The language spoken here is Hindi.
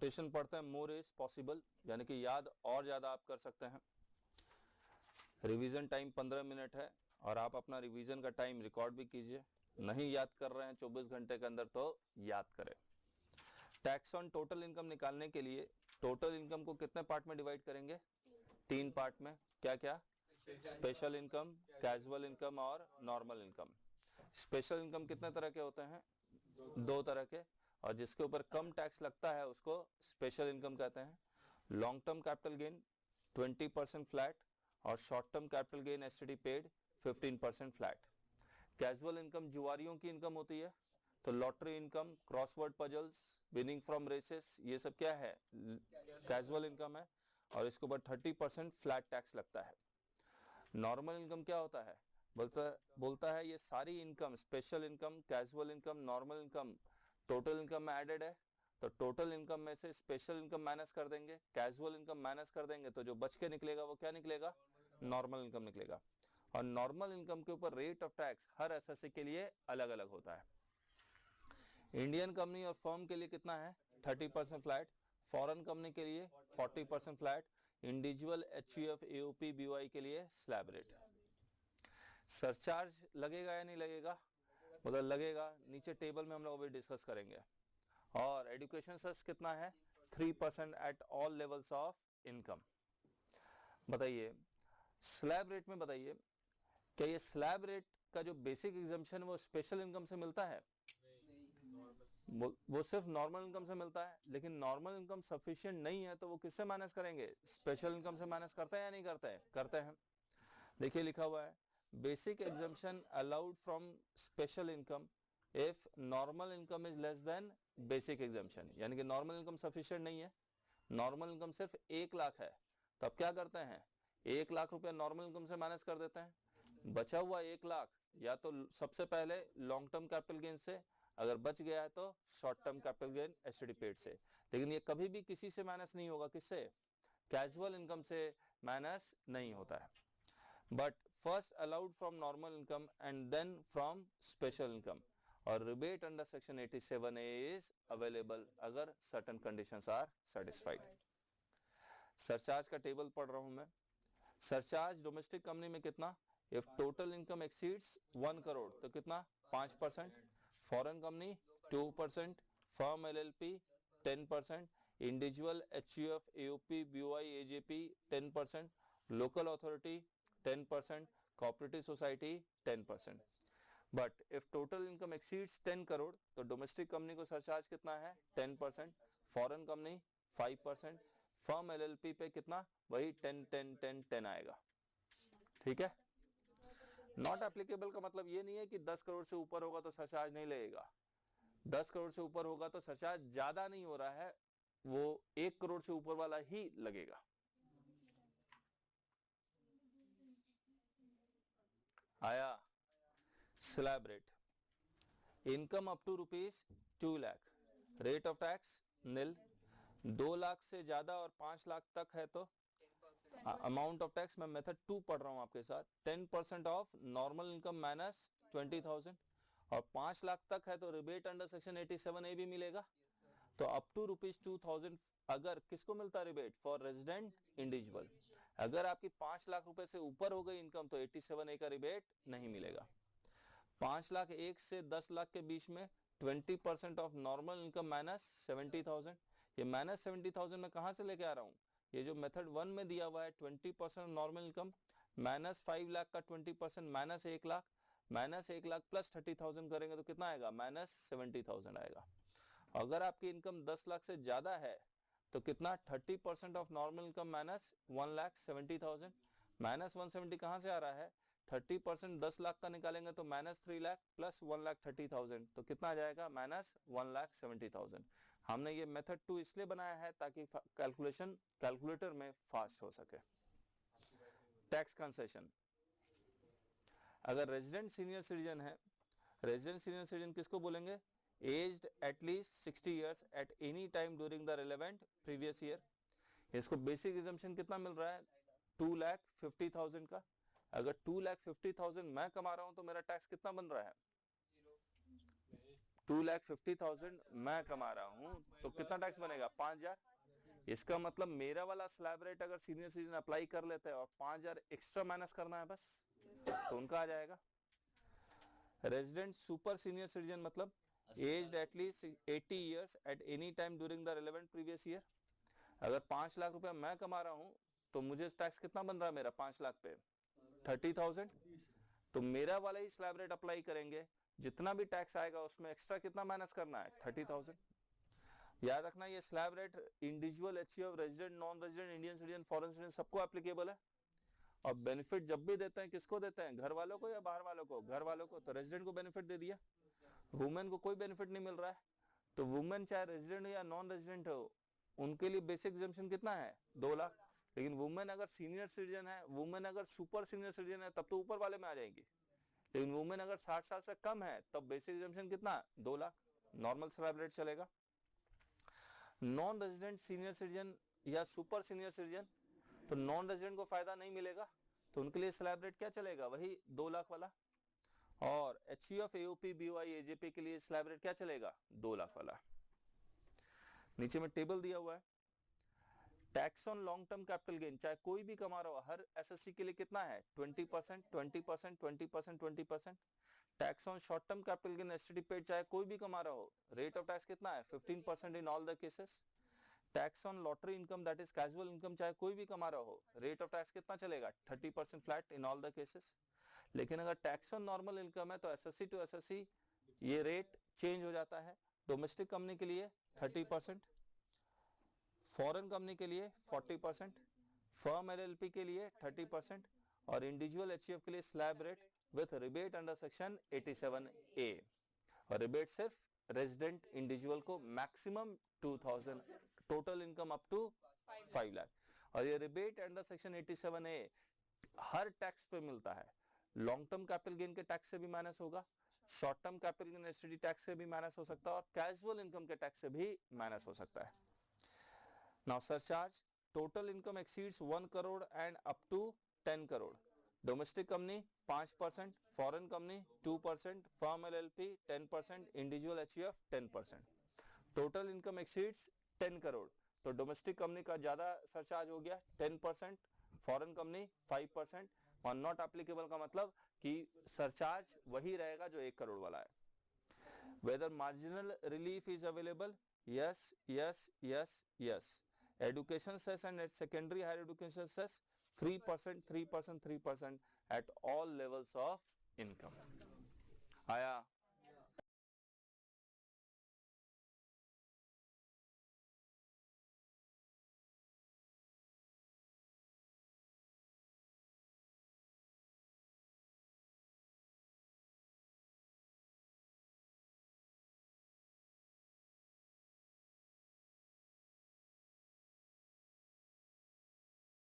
कोटेशन पढ़ते हैं, मोर इज पॉसिबल, यानी कि याद और ज्यादा आप कर सकते हैं। रिवीजन टाइम 15 मिनट है और आप अपना रिवीजन का टाइम रिकॉर्ड भी कीजिए। नहीं याद कर रहे हैं 24 घंटे के अंदर तो याद करें। टैक्स ऑन टोटल इनकम निकालने के लिए टोटल इनकम को कितने पार्ट में डिवाइड करेंगे? 3 पार्ट में। क्या क्या? स्पेशल इनकम, कैजुअल इनकम और नॉर्मल इनकम। स्पेशल इनकम कितने तरह के होते हैं? 2 तरह के, और जिसके ऊपर कम टैक्स लगता है उसको स्पेशल इनकम कहते हैं। Long term capital gain 20% flat और short term capital gain STD paid 15% flat. Casual income जुआरियों की इनकम होती है, तो lottery income, crossword puzzles, winning from races, ये सब क्या है? कैजुअल इनकम है और इसके ऊपर 30% फ्लैट टैक्स लगता है। नॉर्मल इनकम क्या होता है? बोलता है ये सारी income, special income, casual income, normal income total income में एडेड है, तो टोटल इनकम में से स्पेशल इनकम माइनस कर देंगे, कैजुअल इनकम माइनस कर देंगे, तो जो बच के निकलेगा वो क्या निकलेगा? नॉर्मल इनकम निकलेगा। और नॉर्मल इनकम के ऊपर rate of tax her SSC के लिए अलग अलग होता है। इंडियन कंपनी और फर्म के लिए कितना है? 30% फ्लैट, फॉरेन कंपनी के लिए 40% flat, individual HUF AOP BOI के लिए स्लैब रेट। सरचार्ज लगेगा या नहीं लगेगा? मतलब लगेगा, नीचे टेबल में हम लोग अभी डिस्कस करेंगे। और एजुकेशन सेस कितना है? 3% at all levels of income. बताइए स्लैब रेट में, बताइए क्या ये स्लैब रेट का जो बेसिक एग्जम्पशन वो स्पेशल इनकम से मिलता है? वो सिर्फ नॉर्मल इनकम से मिलता है, लेकिन नॉर्मल इनकम सफिशिएंट नहीं है तो वो किससे माइनस करेंगे? स्पेशल इनकम से माइनस करते हैं या नहीं करते हैं? करते हैं। देखिए लिखा हुआ है basic exemption allowed from special income if normal income is less than basic exemption, यानी कि नॉर्मल इनकम सफिशिएंट नहीं है, नॉर्मल इनकम सिर्फ 1 लाख है, तो अब क्या करते हैं? 1 लाख रुपया नॉर्मल इनकम से माइनस कर देते हैं। बचा हुआ 1 लाख या तो सबसे पहले लॉन्ग टर्म कैपिटल गेन से, अगर बच गया है तो short term capital gain STD paid से। लेकिन ये कभी भी किसी से माइनस नहीं होगा, किससे? कैजुअल इनकम से माइनस नहीं होता है। But first allowed from normal income and then from special income, और rebate under section 87A is available अगर certain conditions are satisfied. Surcharge का टेबल पढ़ रहा हूं मैं। सरचार्ज डोमेस्टिक कंपनी में कितना? If total income exceeds 1 crore तो कितना? 5%, foreign company 2%, firm LLP 10%, individual HUF AOP BOI AJP 10%, local authority 10%, cooperative society 10%। But if total income exceeds 10 crore तो डोमेस्टिक कंपनी को सरचार्ज कितना है? 10%, फॉरेन कंपनी 5%, फर्म एलएलपी पे कितना? वही 10 10 10 10 आएगा। ठीक है। नॉट एप्लीकेबल का मतलब ये नहीं है कि 10 करोड़ से ऊपर होगा तो सरचार्ज नहीं लगेगा। 10 करोड़ से ऊपर होगा तो सरचार्ज ज्यादा नहीं हो रहा है, वो 1 करोड़ से ऊपर वाला ही लगेगा। आया slab rate. Income up to ₹2 lakh, rate of tax nil. 2 lakh से ज्यादा और 5 लाख तक है तो अमाउंट ऑफ टैक्स, मैं मेथड 2 पढ़ रहा हूं आपके साथ, 10% ऑफ नॉर्मल इनकम माइनस 20,000, और 5 लाख तक है तो रिबेट अंडर सेक्शन 87A भी मिलेगा। तो अप टू ₹2,000 अगर किसको मिलता है रिबेट? For resident individual. अगर आपकी 5 लाख रुपए से ऊपर हो गई इनकम तो 87A का रिबेट नहीं मिलेगा। 5 लाख 1 से 10 लाख के बीच में 20% ऑफ नॉर्मल इनकम माइनस 70,000। ये माइनस 70,000 मैं कहां से लेके आ रहा हूं? ये जो मेथड 1 में दिया हुआ है 20% नॉर्मल इनकम माइनस 5 लाख का 20% minus 1 lakh, minus 1 lakh plus 30,000 करेंगे तो कितना आएगा? माइनस 70,000 आएगा। अगर आपकी इनकम 10 लाख से ज्यादा है तो कितना? 30% of normal income minus 1,70,000, minus 170 कहां से आ रहा है? 30% 10 लाख का निकालेंगे तो माइनस 3 लाख प्लस 1,30,000 तो कितना आ जाएगा? माइनस 1,70,000। हमने ये मेथड 2 इसलिए बनाया है ताकि कैलकुलेशन कैलकुलेटर में फास्ट हो सके। टैक्स कंसेशन, अगर रेजिडेंट सीनियर सिटीजन है, रेजिडेंट सीनियर सिटीजन किसको बोलेंगे? Aged at least 60 years at any time during the relevant previous year. इसको बेसिक एग्जम्पशन कितना मिल रहा है? 2,50,000 का। अगर 2,50,000 मैं कमा रहा हूं तो मेरा टैक्स कितना बन रहा है? 2,50,000 मैं कमा रहा हूँ तो कितना टैक्स बनेगा? 5,000। इसका मतलब मेरा वाला स्लैब रेट अगर सीनियर सिटीजन अप्लाई कर लेते हैं और 5,000 एक्स्ट्रा माइनस करना है बस, तो उनका आ जाएगा। रेजिडेंट सुपर सीनियर सिटीजन मतलब aged at least 80 years at any time during the relevant previous year. अगर 5 लाख रुपया मैं कमा रहा हूं तो मुझे टैक्स कितना बन रहा है मेरा 5 लाख पे? 30,000। तो मेरा वाला ही स्लैब रेट अप्लाई करेंगे, जितना भी टैक्स आएगा उसमें एक्स्ट्रा कितना माइनस करना है? 30,000। याद रखना ये slab rate individual, HUF, resident, non resident, Indian citizen, foreign citizen सबको एप्लीकेबल है। और बेनिफिट जब भी देते हैं किसको देते हैं? घर वालों को या बाहर वालों को? घर वालों को। तो रेजिडेंट को बेनिफिट दे दिया, वुमेन को कोई बेनिफिट नहीं मिल रहा है। तो वुमेन चाहे रेजिडेंट या नॉन रेजिडेंट हो, उनके लिए बेसिक एग्जम्पशन कितना है? 2 लाख। लेकिन वुमेन अगर सीनियर सिटीजन है, वुमेन अगर सुपर सीनियर सिटीजन है, तब तो ऊपर वाले में आ जाएंगी। लेकिन वुमेन अगर 60 साल से कम है तब बेसिक एग्जम्पशन कितना? 2 लाख। नॉर्मल स्लैब रेट चलेगा। नॉन रेजिडेंट सीनियर सिटीजन या सुपर सीनियर सिटीजन, तो नॉन रेजिडेंट को फायदा नहीं मिलेगा, तो उनके लिए स्लैब रेट क्या चलेगा? वही 2 लाख वाला। और एचयूएफ, एओपी, बीओआई, एजेपी के लिए स्लैब रेट क्या चलेगा? 2 लाख वाला। नीचे में टेबल दिया हुआ है। Tax on long term capital gain, चाहे कोई भी कमा रहा हो, हर एसएससी के लिए कितना है? 20%, 20%, 20%, 20%। Tax on short term capital gain STD paid, चाहे कोई भी कमा रहा हो, रेट ऑफ टैक्स कितना है? 15% in all the cases. Tax on lottery income that is casual income, चाहे कोई भी कमा रहा हो, रेट ऑफ टैक्स कितना चलेगा? 30% flat in all the cases. लेकिन अगर टैक्स ऑन नॉर्मल इनकम है तो एसएससी टू एसएससी ये रेट चेंज हो जाता है। डोमेस्टिक कंपनी के लिए 30%, फॉरेन कंपनी के लिए 40%, फर्म एलएलपी के लिए 30% और इंडिविजुअल एचयूएफ के लिए slab rate with rebate under section 87A। और रिबेट सिर्फ रेजिडेंट इंडिविजुअल को maximum 2,000, total income up to 5 lakh. और ये रिबेट अंडर सेक्शन 87A हर टैक्स पे मिलता है। लॉन्ग टर्म कैपिटल गेन के टैक्स से भी माइनस होगा, short term capital gain STD tax से भी माइनस हो सकता है और कैजुअल इनकम के टैक्स से भी माइनस हो सकता है। Now surcharge, total income exceeds 1 crore and up to 10 crore. Domestic company 5%, foreign company 2%, firm LLP 10%, individual HUF 10%। Total income exceeds 10 crore तो डोमेस्टिक कंपनी का ज्यादा सरचार्ज हो गया 10%, फॉरेन कंपनी 5%। और नॉट एप्लीकेबल का मतलब कि सरचार्ज वही रहेगा जो 1 करोड़ वाला है। Whether marginal relief is available, yes yes yes yes. Education cess and secondary higher education cess 3%, 3%, 3% at all levels of income। आया